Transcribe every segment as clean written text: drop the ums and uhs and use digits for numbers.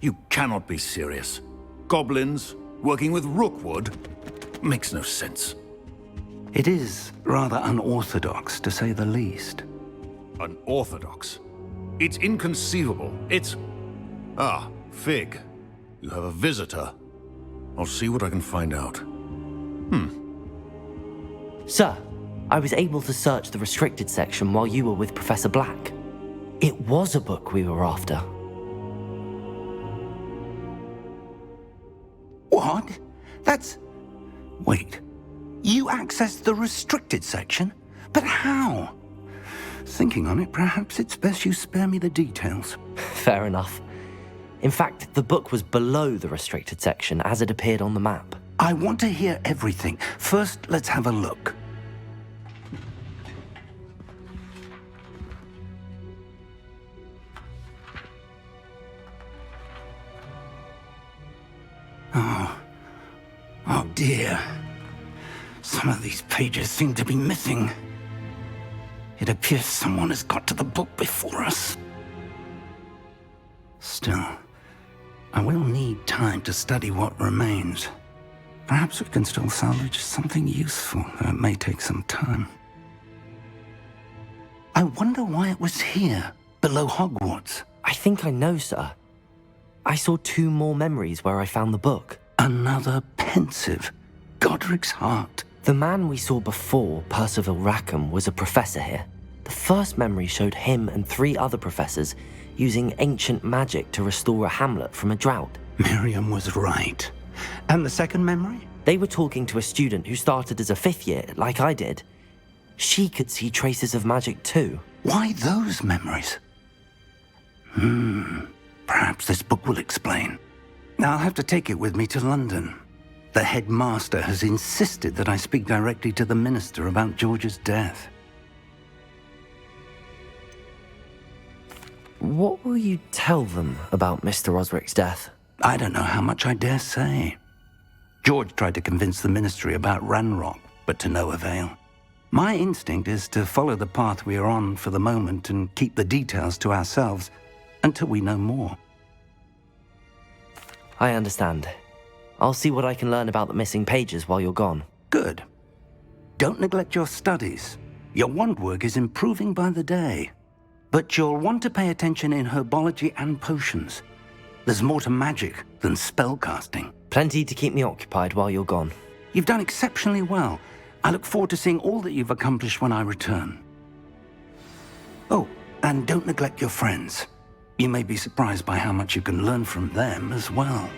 You cannot be serious. Goblins working with Rookwood? Makes no sense. It is rather unorthodox, to say the least. Unorthodox? It's inconceivable. It's... Ah, Fig. You have a visitor. I'll see what I can find out. Sir, I was able to search the restricted section while you were with Professor Black. It was a book we were after. What? That's... Wait. You accessed the restricted section? But how? Thinking on it, perhaps it's best you spare me the details. Fair enough. In fact, the book was below the restricted section as it appeared on the map. I want to hear everything. First, let's have a look. Oh dear. Some of these pages seem to be missing. It appears someone has got to the book before us. Still, I will need time to study what remains. Perhaps we can still salvage something useful, though it may take some time. I wonder why it was here, below Hogwarts. I think I know, sir. I saw 2 more memories where I found the book. Another pensive. Godric's heart. The man we saw before, Percival Rackham, was a professor here. The first memory showed him and 3 other professors using ancient magic to restore a hamlet from a drought. Miriam was right. And the second memory? They were talking to a student who started as a 5th year, like I did. She could see traces of magic too. Why those memories? Perhaps this book will explain. I'll have to take it with me to London. The headmaster has insisted that I speak directly to the minister about George's death. What will you tell them about Mr. Osric's death? I don't know how much I dare say. George tried to convince the ministry about Ranrock, but to no avail. My instinct is to follow the path we are on for the moment and keep the details to ourselves until we know more. I understand. I'll see what I can learn about the missing pages while you're gone. Good. Don't neglect your studies. Your wand work is improving by the day. But you'll want to pay attention in herbology and potions. There's more to magic than spellcasting. Plenty to keep me occupied while you're gone. You've done exceptionally well. I look forward to seeing all that you've accomplished when I return. Oh, and don't neglect your friends. You may be surprised by how much you can learn from them as well.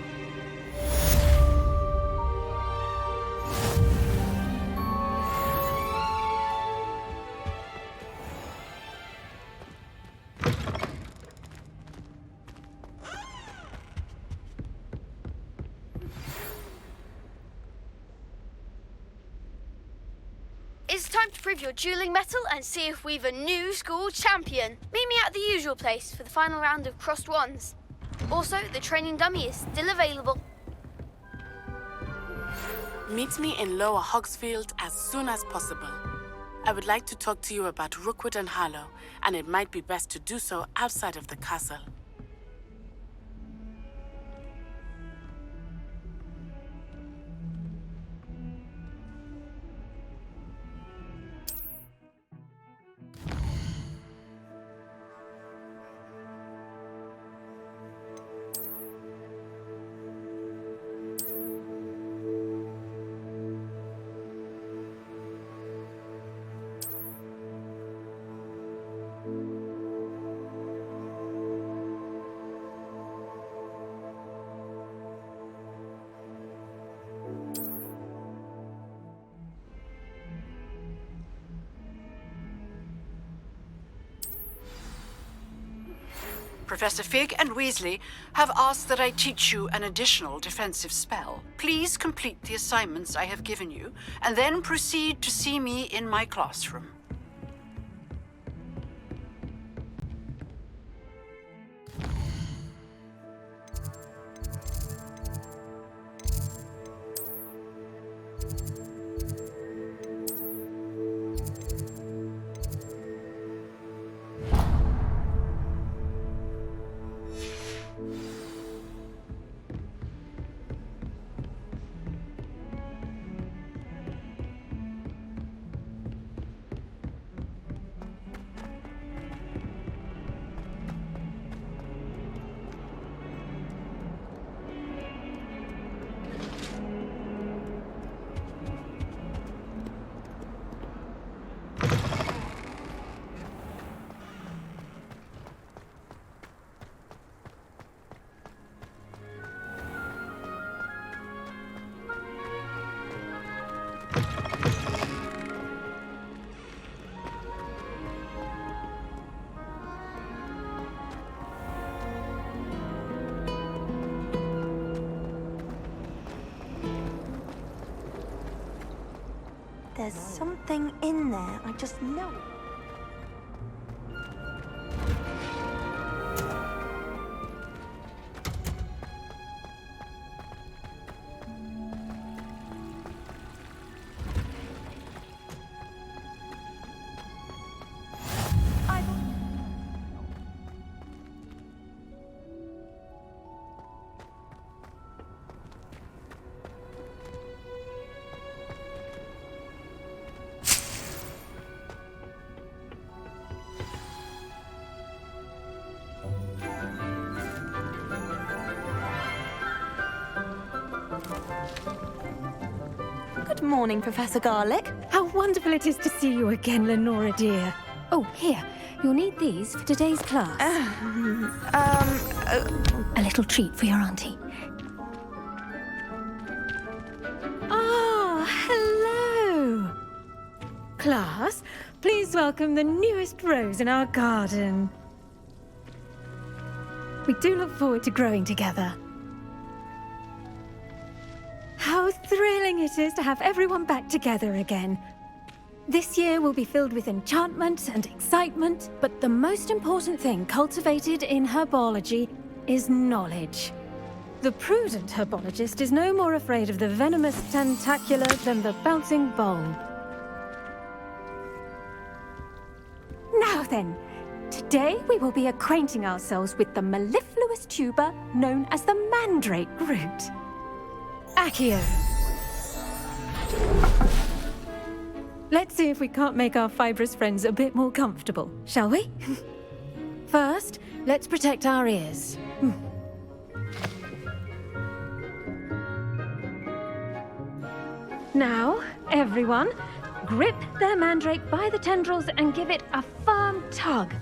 It's time to prove your dueling mettle and see if we've a new school champion. Meet me at the usual place for the final round of crossed wands. Also, the training dummy is still available. Meet me in Lower Hogsfield as soon as possible. I would like to talk to you about Rookwood and Harlow, and it might be best to do so outside of the castle. Professor Fig and Weasley have asked that I teach you an additional defensive spell. Please complete the assignments I have given you, and then proceed to see me in my classroom. There's something in there, I just know it. Good morning, Professor Garlic. How wonderful it is to see you again, Lenora dear. Oh, here, you'll need these for today's class. A little treat for your auntie. Ah, hello. Class, please welcome the newest rose in our garden. We do look forward to growing together. How thrilling it is to have everyone back together again. This year will be filled with enchantment and excitement, but the most important thing cultivated in herbology is knowledge. The prudent herbologist is no more afraid of the venomous tentacula than the bouncing bulb. Now then, today we will be acquainting ourselves with the mellifluous tuber known as the mandrake root. Accio. Let's see if we can't make our fibrous friends a bit more comfortable, shall we? First, let's protect our ears. Now, everyone, grip their mandrake by the tendrils and give it a firm tug.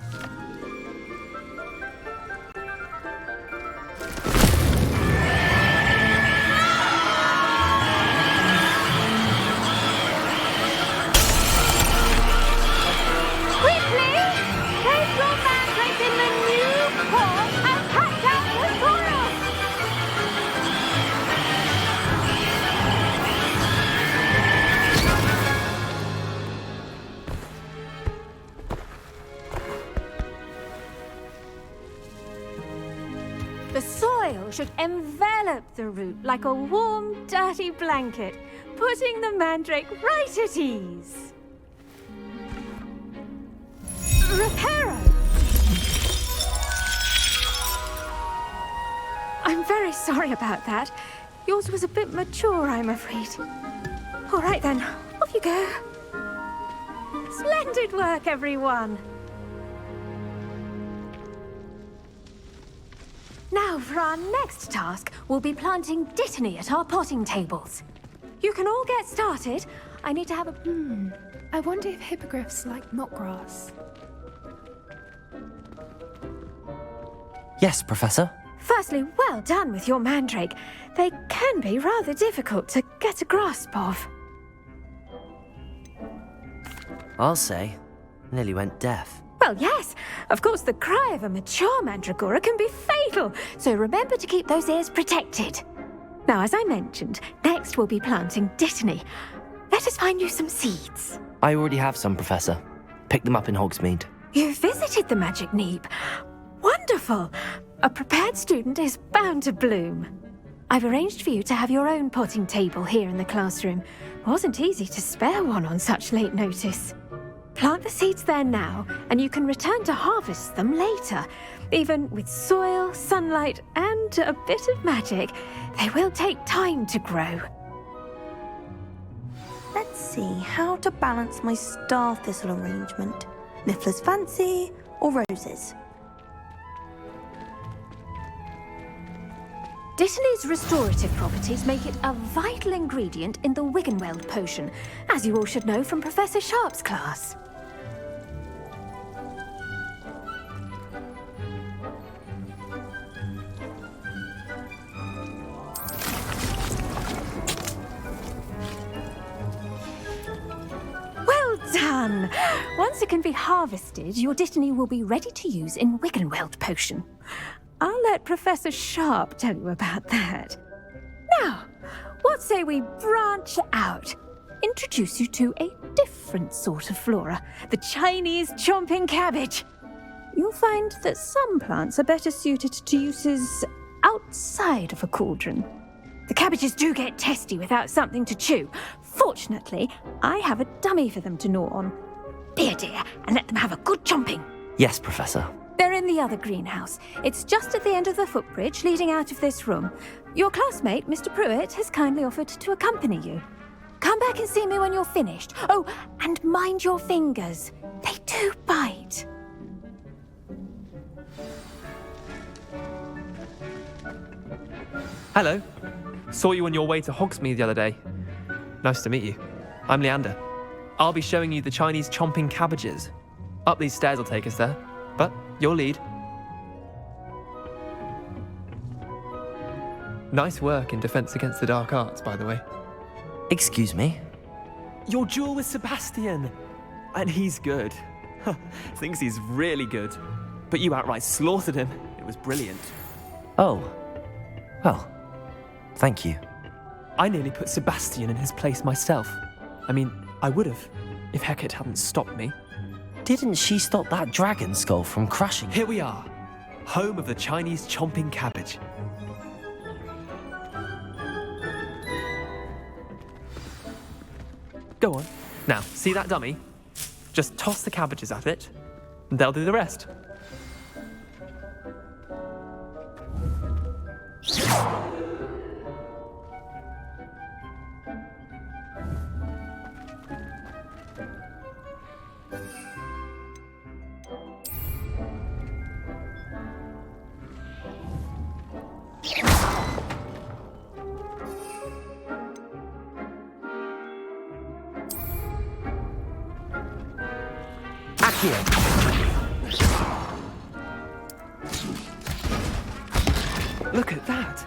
The soil should envelop the root like a warm, dirty blanket, putting the mandrake right at ease. Reparo! I'm very sorry about that. Yours was a bit mature, I'm afraid. All right then, off you go. Splendid work, everyone. Now, for our next task, we'll be planting Dittany at our potting tables. You can all get started. I need to have a... I wonder if hippogriffs like mock grass. Yes, Professor. Firstly, well done with your mandrake. They can be rather difficult to get a grasp of. I'll say, nearly went deaf. Well, yes. Of course, the cry of a mature mandragora can be fatal, so remember to keep those ears protected. Now, as I mentioned, next we'll be planting Dittany. Let us find you some seeds. I already have some, Professor. Picked them up in Hogsmeade. You visited the Magic Neep. Wonderful. A prepared student is bound to bloom. I've arranged for you to have your own potting table here in the classroom. Wasn't easy to spare one on such late notice. Plant the seeds there now, and you can return to harvest them later. Even with soil, sunlight, and a bit of magic, they will take time to grow. Let's see how to balance my star thistle arrangement. Miffler's Fancy or Roses? Dittany's restorative properties make it a vital ingredient in the Wiggenweld potion, as you all should know from Professor Sharp's class. Well done! Once it can be harvested, your Dittany will be ready to use in Wiggenweld potion. I'll let Professor Sharp tell you about that. Now, what say we branch out? introduce you to a different sort of flora, the Chinese chomping cabbage. You'll find that some plants are better suited to uses outside of a cauldron. The cabbages do get testy without something to chew. Fortunately, I have a dummy for them to gnaw on. Be a dear and let them have a good chomping. Yes, Professor. They're in the other greenhouse. It's just at the end of the footbridge leading out of this room. Your classmate, Mr. Pruitt, has kindly offered to accompany you. Come back and see me when you're finished. Oh, and mind your fingers. They do bite. Hello. Saw you on your way to Hogsmeade the other day. Nice to meet you. I'm Leander. I'll be showing you the Chinese chomping cabbages. Up these stairs will take us there, but your lead. Nice work in Defense Against the Dark Arts, by the way. Excuse me? Your duel with Sebastian! And he's good. Thinks he's really good. But you outright slaughtered him. It was brilliant. Oh. Well, thank you. I nearly put Sebastian in his place myself. I mean, I would have, if Hecate hadn't stopped me. Didn't she stop that dragon skull from crushing? Here we are, home of the Chinese chomping cabbage. Go on. Now, see that dummy? Just toss the cabbages at it, and they'll do the rest. Look at that!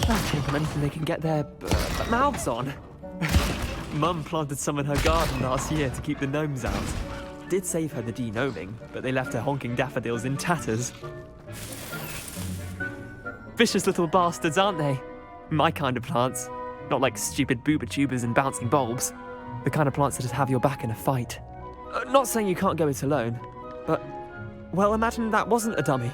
That came from anything they can get their mouths on. Mum planted some in her garden last year to keep the gnomes out. Did save her the de-gnoming, but they left her honking daffodils in tatters. Vicious little bastards, aren't they? My kind of plants. Not like stupid booba tubers and bouncing bulbs. The kind of plants that just have your back in a fight. Not saying you can't go it alone, but, well, imagine that wasn't a dummy.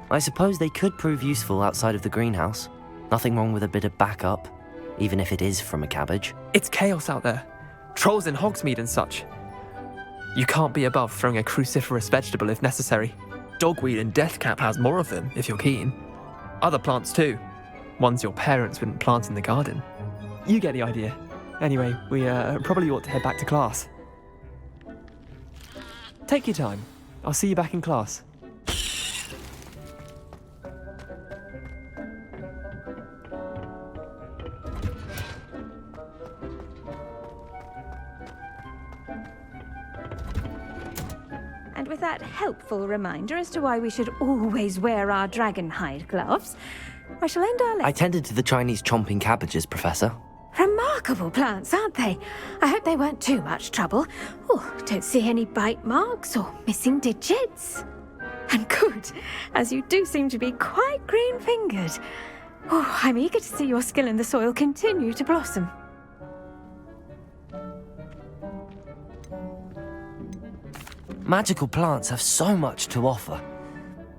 I suppose they could prove useful outside of the greenhouse. Nothing wrong with a bit of backup, even if it is from a cabbage. It's chaos out there. Trolls in Hogsmeade and such. You can't be above throwing a cruciferous vegetable if necessary. Dogweed and deathcap has more of them, if you're keen. Other plants too. Ones your parents wouldn't plant in the garden. You get the idea. Anyway, we probably ought to head back to class. Take your time. I'll see you back in class. And with that helpful reminder as to why we should always wear our dragon hide gloves, I shall end our lesson. I tended to the Chinese chomping cabbages, Professor. Remarkable plants, aren't they? I hope they weren't too much trouble. Oh, don't see any bite marks or missing digits. And good, as you do seem to be quite green-fingered. Oh, I'm eager to see your skill in the soil continue to blossom. Magical plants have so much to offer.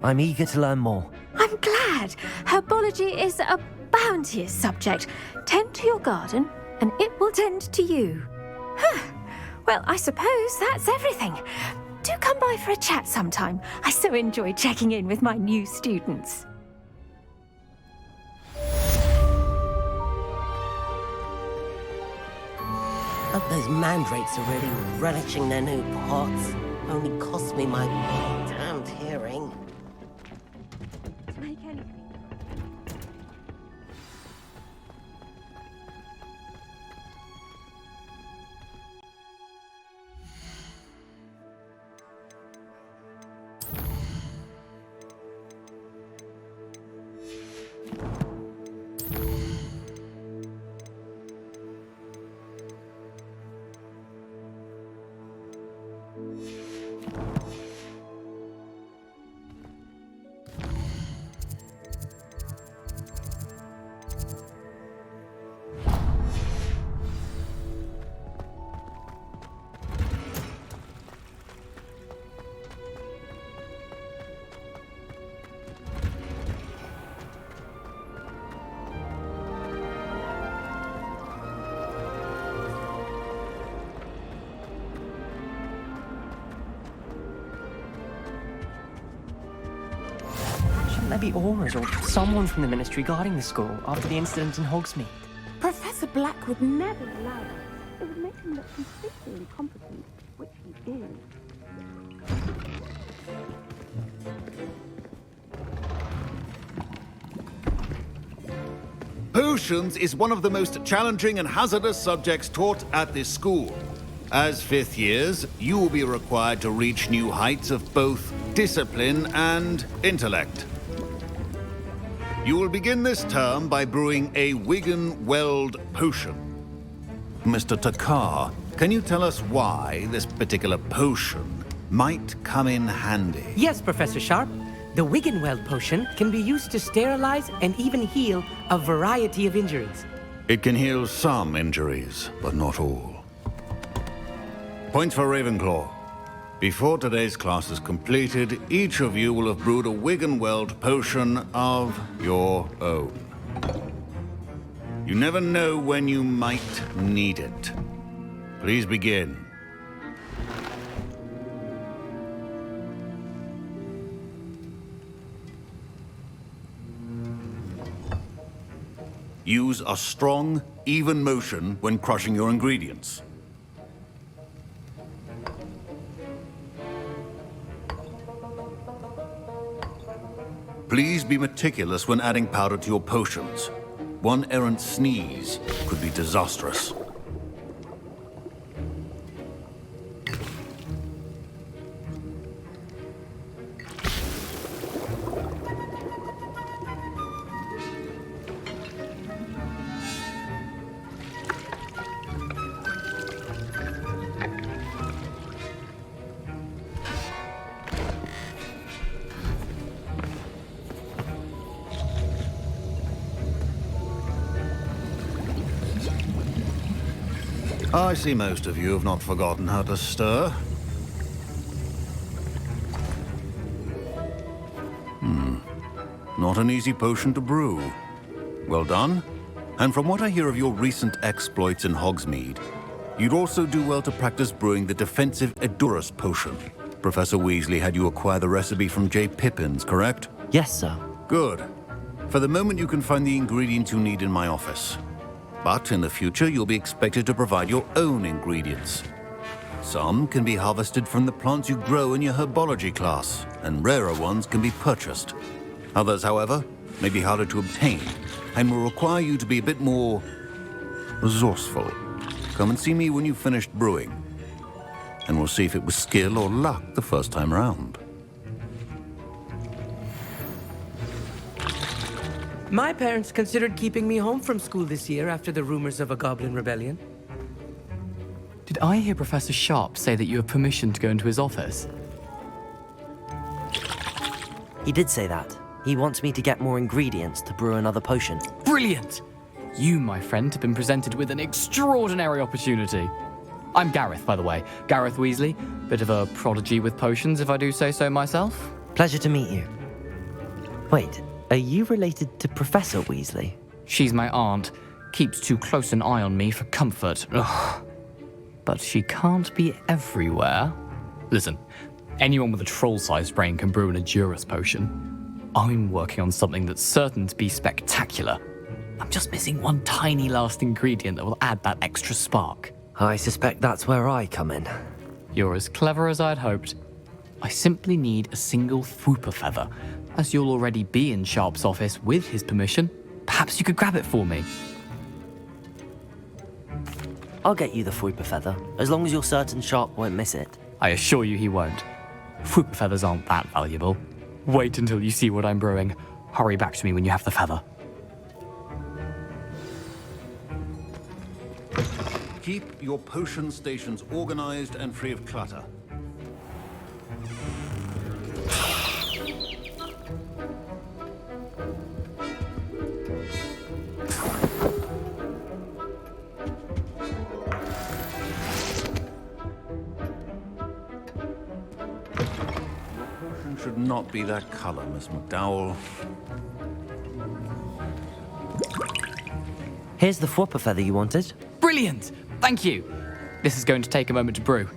I'm eager to learn more. I'm glad. Herbology is a bounteous subject. Tend to your garden, and it will tend to you. Well, I suppose that's everything. Do come by for a chat sometime. I so enjoy checking in with my new students. Hope those mandrakes are really relishing their new pots. Only cost me my damned hearing. Make anything. there be AORUS or someone from the Ministry guarding the school after the incident in Hogsmeade? Professor Black would never allow it. It would make him look completely incompetent, which he is. Potions is one of the most challenging and hazardous subjects taught at this school. As fifth years, you will be required to reach new heights of both discipline and intellect. You will begin this term by brewing a Wigan Weld potion. Mr. Takar, can you tell us why this particular potion might come in handy? Yes, Professor Sharp. The Wiggenweld potion can be used to sterilize and even heal a variety of injuries. It can heal some injuries, but not all. Points for Ravenclaw. Before today's class is completed, each of you will have brewed a Wiggenweld potion of your own. You never know when you might need it. Please begin. Use a strong, even motion when crushing your ingredients. Please be meticulous when adding powder to your potions. One errant sneeze could be disastrous. I see most of you have not forgotten how to stir. Not an easy potion to brew. Well done. And from what I hear of your recent exploits in Hogsmeade, you'd also do well to practice brewing the defensive AORUS potion. Professor Weasley had you acquire the recipe from J. Pippin's, correct? Yes, sir. Good. For the moment, you can find the ingredients you need in my office. But in the future, you'll be expected to provide your own ingredients. Some can be harvested from the plants you grow in your herbology class, and rarer ones can be purchased. Others, however, may be harder to obtain, and will require you to be a bit more resourceful. Come and see me when you've finished brewing, and we'll see if it was skill or luck the first time round. My parents considered keeping me home from school this year after the rumors of a goblin rebellion. Did I hear Professor Sharp say that you have permission to go into his office? He did say that. He wants me to get more ingredients to brew another potion. Brilliant! You, my friend, have been presented with an extraordinary opportunity. I'm Gareth, by the way. Gareth Weasley. Bit of a prodigy with potions, if I do say so myself. Pleasure to meet you. Wait, are you related to Professor Weasley? She's my aunt. Keeps too close an eye on me for comfort. Ugh. But she can't be everywhere. Listen, anyone with a troll-sized brain can brew an AORUS potion. I'm working on something that's certain to be spectacular. I'm just missing one tiny last ingredient that will add that extra spark. I suspect that's where I come in. You're as clever as I'd hoped. I simply need a single Thwooper feather. As you'll already be in Sharp's office with his permission, perhaps you could grab it for me. I'll get you the Thwooper feather, as long as you're certain Sharp won't miss it. I assure you he won't. Thwooper feathers aren't that valuable. Wait until you see what I'm brewing. Hurry back to me when you have the feather. Keep your potion stations organized and free of clutter. Should not be that color, Miss McDowell. Here's the Thwooper feather you wanted. Brilliant! Thank you! This is going to take a moment to brew.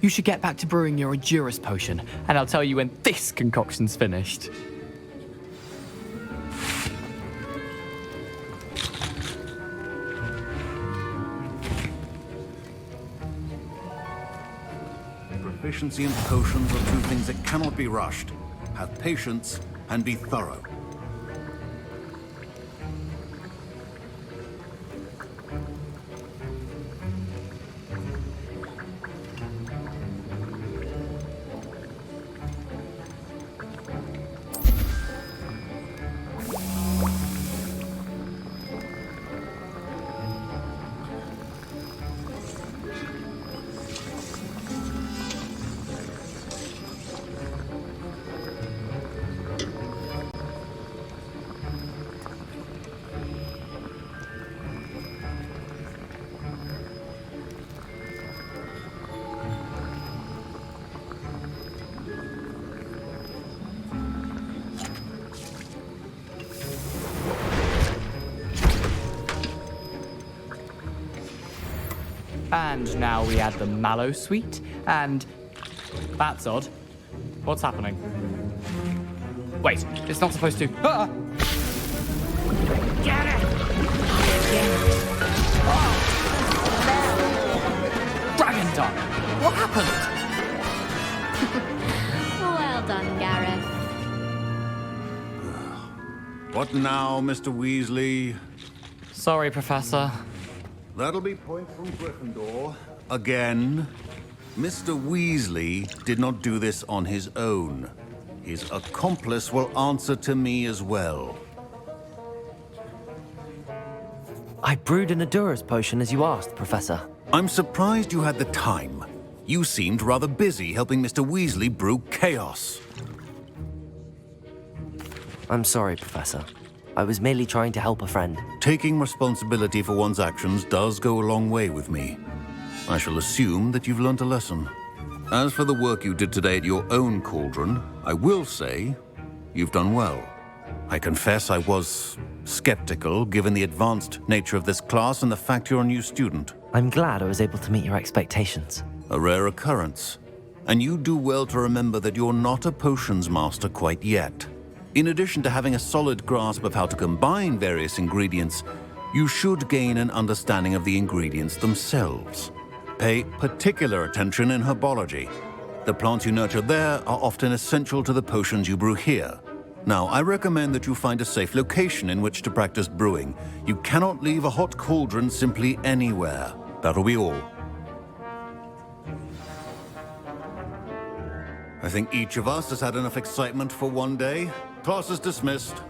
You should get back to brewing your AORUS potion, and I'll tell you when this concoction's finished. Efficiency and potions are two things that cannot be rushed. Have patience and be thorough. And now we add the mallow sweet, and that's odd. What's happening? Wait, it's not supposed to. Ah! Get it! Dragon Dog! What happened? Well done, Gareth. What now, Mr. Weasley? Sorry, Professor. That'll be point from Gryffindor. Again. Mr. Weasley did not do this on his own. His accomplice will answer to me as well. I brewed an AORUS potion as you asked, Professor. I'm surprised you had the time. You seemed rather busy helping Mr. Weasley brew chaos. I'm sorry, Professor. I was merely trying to help a friend. Taking responsibility for one's actions does go a long way with me. I shall assume that you've learnt a lesson. As for the work you did today at your own cauldron, I will say you've done well. I confess I was skeptical, given the advanced nature of this class and the fact you're a new student. I'm glad I was able to meet your expectations. A rare occurrence. And you do well to remember that you're not a potions master quite yet. In addition to having a solid grasp of how to combine various ingredients, you should gain an understanding of the ingredients themselves. Pay particular attention in herbology. The plants you nurture there are often essential to the potions you brew here. Now, I recommend that you find a safe location in which to practice brewing. You cannot leave a hot cauldron simply anywhere. That'll be all. I think each of us has had enough excitement for one day. Class is dismissed.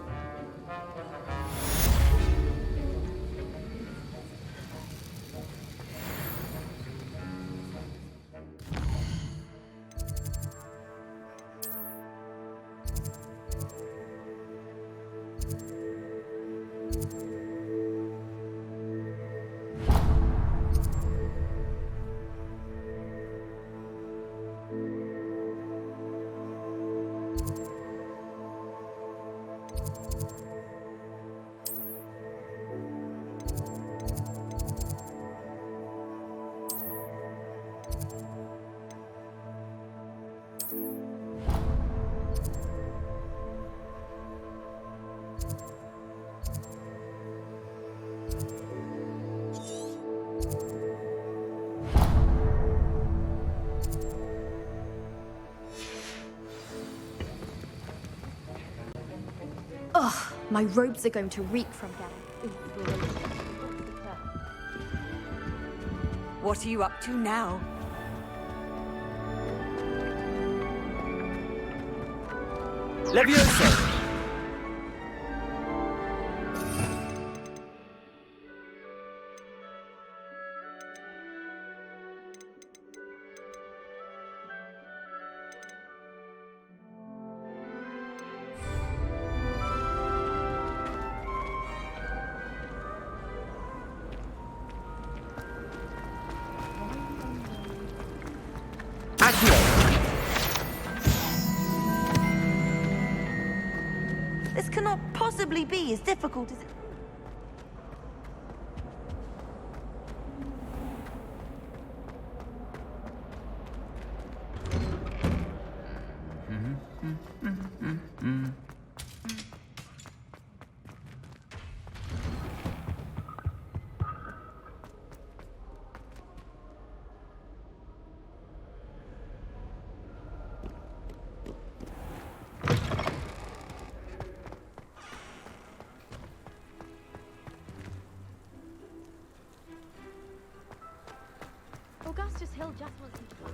Ugh, my robes are going to reek from getting. What are you up to now? Levioso! This cannot possibly be as difficult as it... Estus Hill just wants me to buy.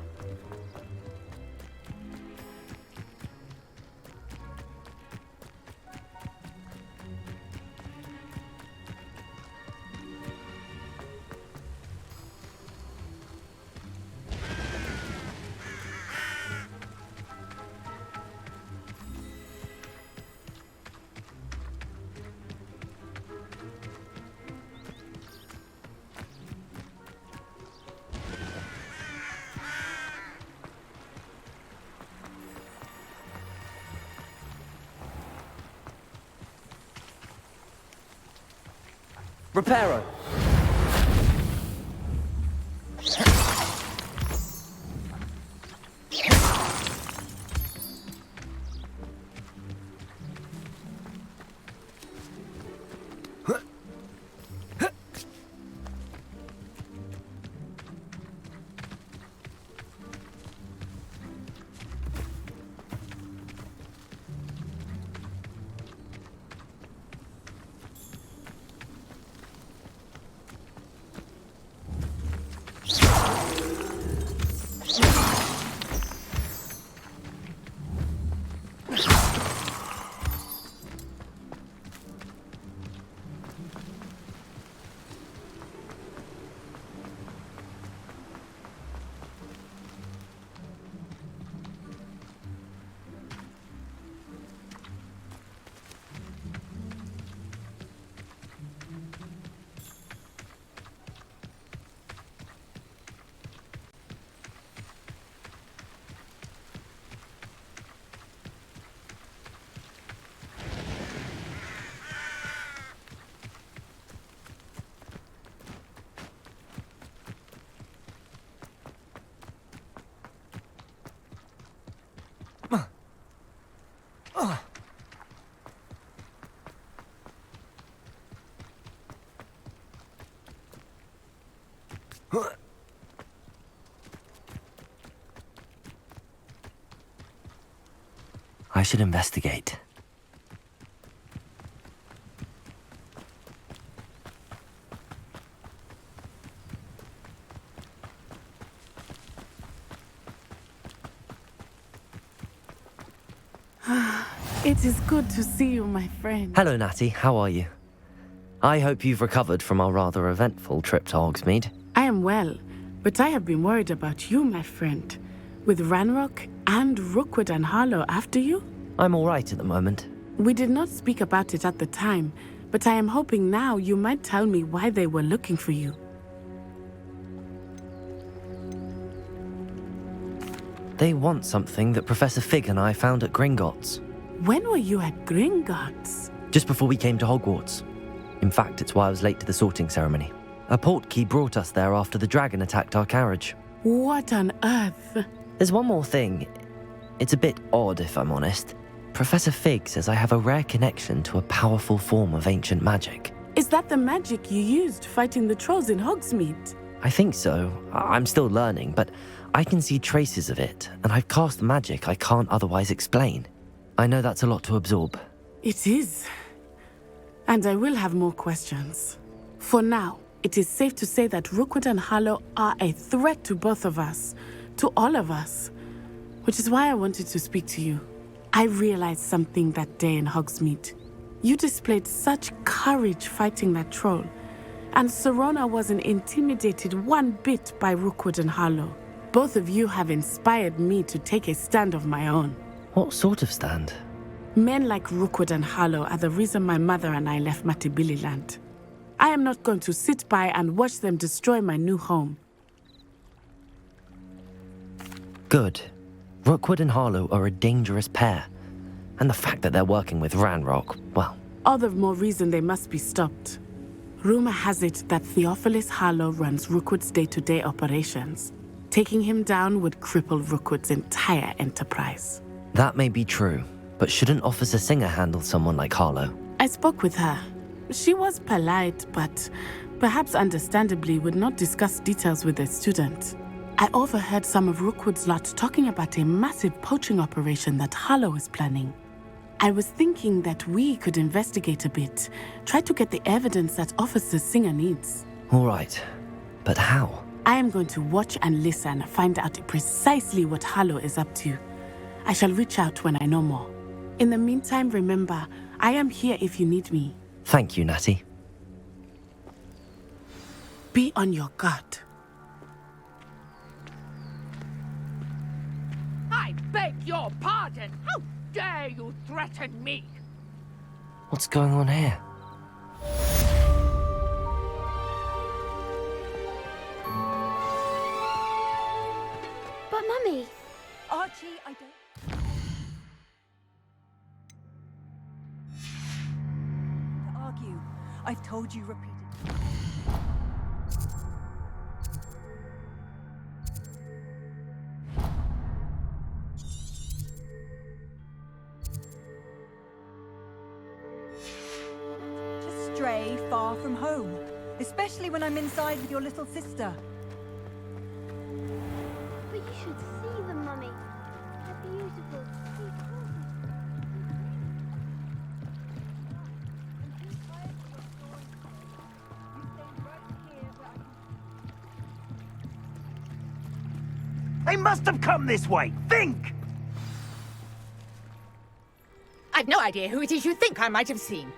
Reparo! I should investigate. It is good to see you, my friend. Hello, Natty. How are you? I hope you've recovered from our rather eventful trip to Hogsmeade. I am well, but I have been worried about you, my friend. With Ranrock and Rookwood and Harlow after you? I'm all right at the moment. We did not speak about it at the time, but I am hoping now you might tell me why they were looking for you. They want something that Professor Fig and I found at Gringotts. When were you at Gringotts? Just before we came to Hogwarts. In fact, it's why I was late to the sorting ceremony. A portkey brought us there after the dragon attacked our carriage. What on earth? There's one more thing. It's a bit odd, if I'm honest. Professor Fig says I have a rare connection to a powerful form of ancient magic. Is that the magic you used fighting the trolls in Hogsmeade? I think so. I'm still learning, but I can see traces of it, and I've cast magic I can't otherwise explain. I know that's a lot to absorb. It is. And I will have more questions. For now, it is safe to say that Rookwood and Harlow are a threat to both of us, to all of us, which is why I wanted to speak to you. I realized something that day in Hogsmeade. You displayed such courage fighting that troll, and Serona wasn't intimidated one bit by Rookwood and Harlow. Both of you have inspired me to take a stand of my own. What sort of stand? Men like Rookwood and Harlow are the reason my mother and I left Matibili land. I am not going to sit by and watch them destroy my new home. Good. Rookwood and Harlow are a dangerous pair. And the fact that they're working with Ranrock, well... All the more reason they must be stopped. Rumor has it that Theophilus Harlow runs Rookwood's day-to-day operations. Taking him down would cripple Rookwood's entire enterprise. That may be true, but shouldn't Officer Singer handle someone like Harlow? I spoke with her. She was polite, but perhaps understandably would not discuss details with a student. I overheard some of Rookwood's lot talking about a massive poaching operation that Harlow is planning. I was thinking that we could investigate a bit, try to get the evidence that Officer Singer needs. All right, but how? I am going to watch and listen, find out precisely what Harlow is up to. I shall reach out when I know more. In the meantime, remember, I am here if you need me. Thank you, Natty. Be on your guard. I beg your pardon! How dare you threaten me? What's going on here? But Mummy... Archie, I don't... To argue. I've told you repeatedly. To stray far from home, especially when I'm inside with your little sister. But you should see them, Mummy. They're beautiful. They must have come this way. Think! I've no idea who it is you think I might have seen.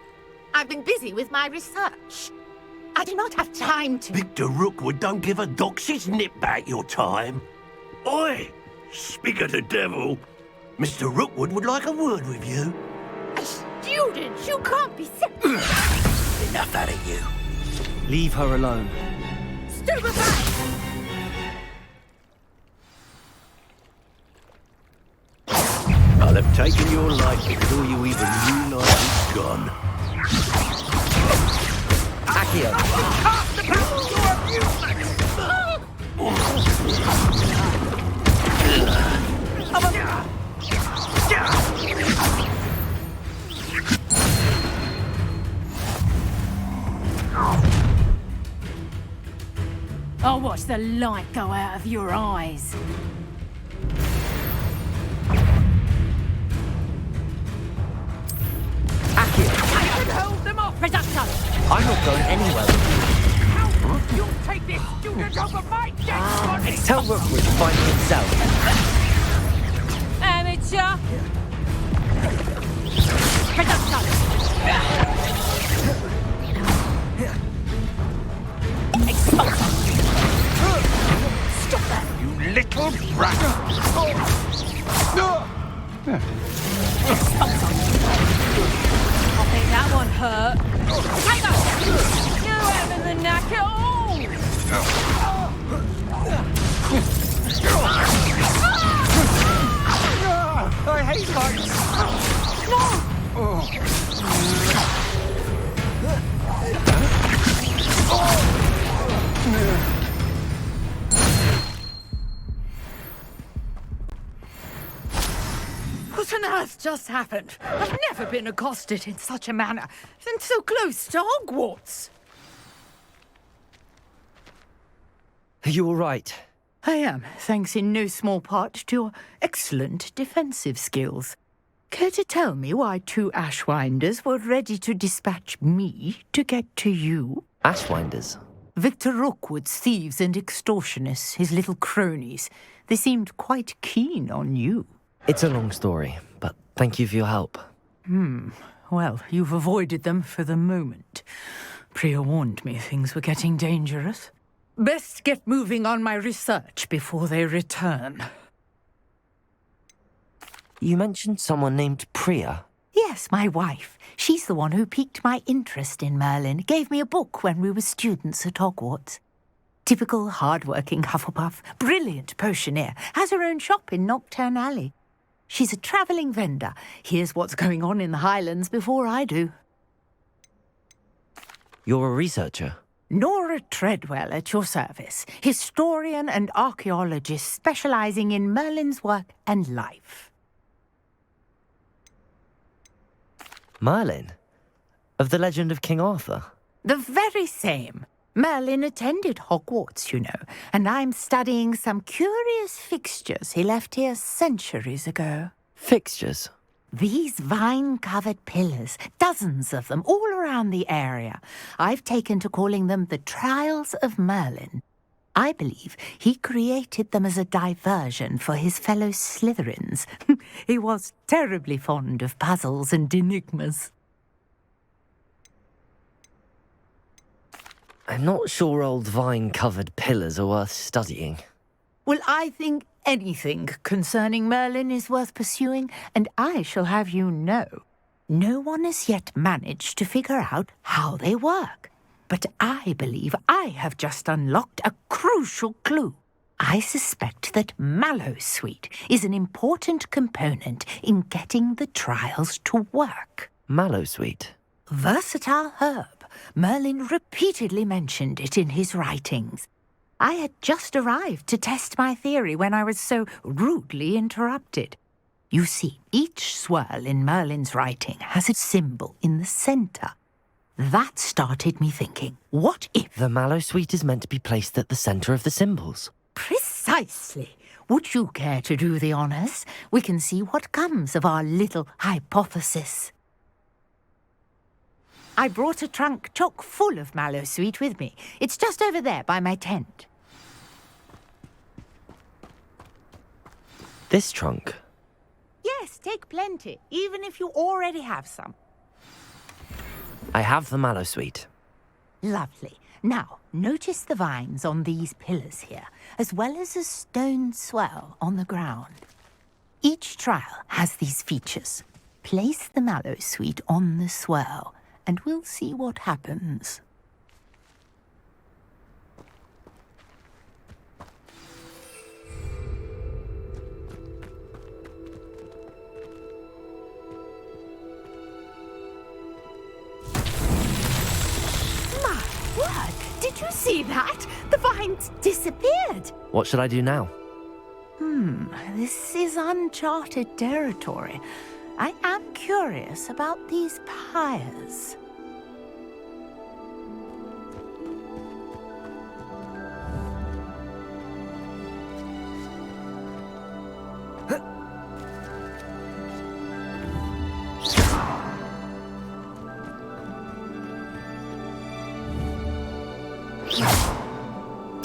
I've been busy with my research. I do not have time to... Victor Rookwood don't give a doxy's nip back your time. Oi! Speak of the devil. Mr. Rookwood would like a word with you. A student? You can't be... Enough out of you. Leave her alone. Stupefy! I'll have taken your life before you even realize it's gone. Accio! I'll watch the light go out of your eyes. I can hold them off, Reductor! I'm not going anywhere. How you take this student over my dead body? Tell Rookwood to find it himself. Amateur! Reductor! Expulsor! Stop that! You little brat! I think that one hurt. Tiger! You having the knack at all? I hate heights! What on earth just happened? I've never been accosted in such a manner, and so close to Hogwarts. Are you all right? I am, thanks in no small part to your excellent defensive skills. Care to tell me why two Ashwinders were ready to dispatch me to get to you? Ashwinders? Victor Rookwood's thieves and extortionists, his little cronies. They seemed quite keen on you. It's a long story, but thank you for your help. Well, you've avoided them for the moment. Priya warned me things were getting dangerous. Best get moving on my research before they return. You mentioned someone named Priya. Yes, my wife. She's the one who piqued my interest in Merlin. Gave me a book when we were students at Hogwarts. Typical hard-working Hufflepuff, brilliant potioneer, has her own shop in Nocturne Alley. She's a travelling vendor. Hears what's going on in the Highlands before I do. You're a researcher? Nora Treadwell at your service. Historian and archaeologist specialising in Merlin's work and life. Merlin? Of the legend of King Arthur? The very same. Merlin attended Hogwarts, you know, and I'm studying some curious fixtures he left here centuries ago. Fixtures? These vine-covered pillars, dozens of them, all around the area. I've taken to calling them the Trials of Merlin. I believe he created them as a diversion for his fellow Slytherins. He was terribly fond of puzzles and enigmas. I'm not sure old vine-covered pillars are worth studying. Well, I think anything concerning Merlin is worth pursuing, and I shall have you know, no one has yet managed to figure out how they work. But I believe I have just unlocked a crucial clue. I suspect that Mallowsweet is an important component in getting the trials to work. Mallowsweet? Versatile herb. Merlin repeatedly mentioned it in his writings. I had just arrived to test my theory when I was so rudely interrupted. You see, each swirl in Merlin's writing has a symbol in the centre. That started me thinking, what if... The Mallowsweet is meant to be placed at the centre of the symbols. Precisely. Would you care to do the honours? We can see what comes of our little hypothesis. I brought a trunk chock full of Mallowsweet with me. It's just over there by my tent. This trunk? Yes, take plenty, even if you already have some. I have the Mallowsweet. Lovely. Now, notice the vines on these pillars here, as well as a stone swell on the ground. Each trial has these features. Place the Mallowsweet on the swell, and we'll see what happens. Did you see that? The vines disappeared. What should I do now? This is uncharted territory. I am curious about these pyres.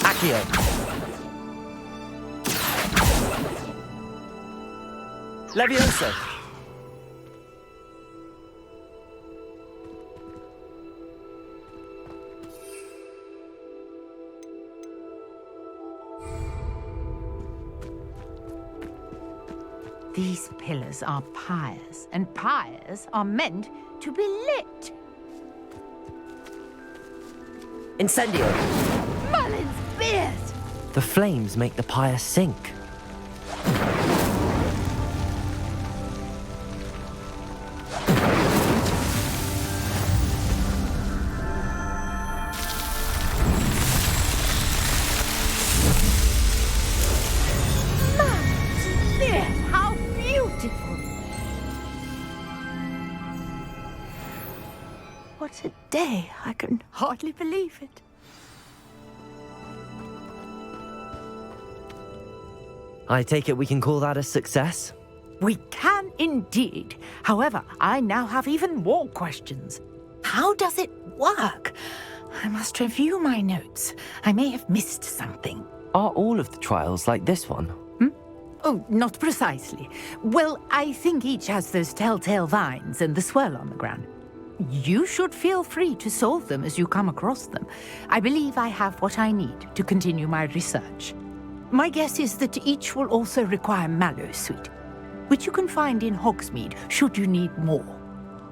Accio. Leviosa. These pillars are pyres, and pyres are meant to be lit. Incendio. Merlin's beard! The flames make the pyre sink. Merlin's beard! How beautiful! What a day! I can hardly believe it. I take it we can call that a success? We can indeed. However, I now have even more questions. How does it work? I must review my notes. I may have missed something. Are all of the trials like this one? Oh, not precisely. Well, I think each has those telltale vines and the swirl on the ground. You should feel free to solve them as you come across them. I believe I have what I need to continue my research. My guess is that each will also require Mallowsweet, which you can find in Hogsmeade should you need more.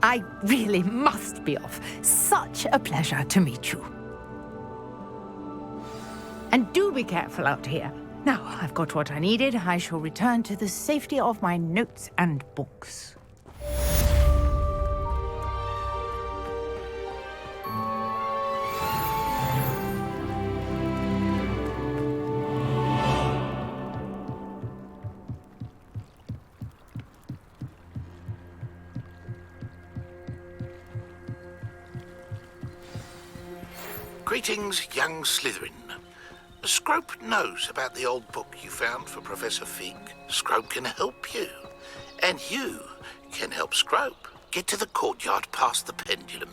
I really must be off. Such a pleasure to meet you. And do be careful out here. Now I've got what I needed, I shall return to the safety of my notes and books. Greetings, young Slytherin. Scrope knows about the old book you found for Professor Fig. Scrope can help you. And you can help Scrope. Get to the courtyard past the pendulum.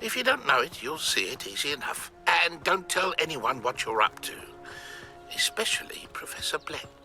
If you don't know it, you'll see it easy enough. And don't tell anyone what you're up to. Especially Professor Black.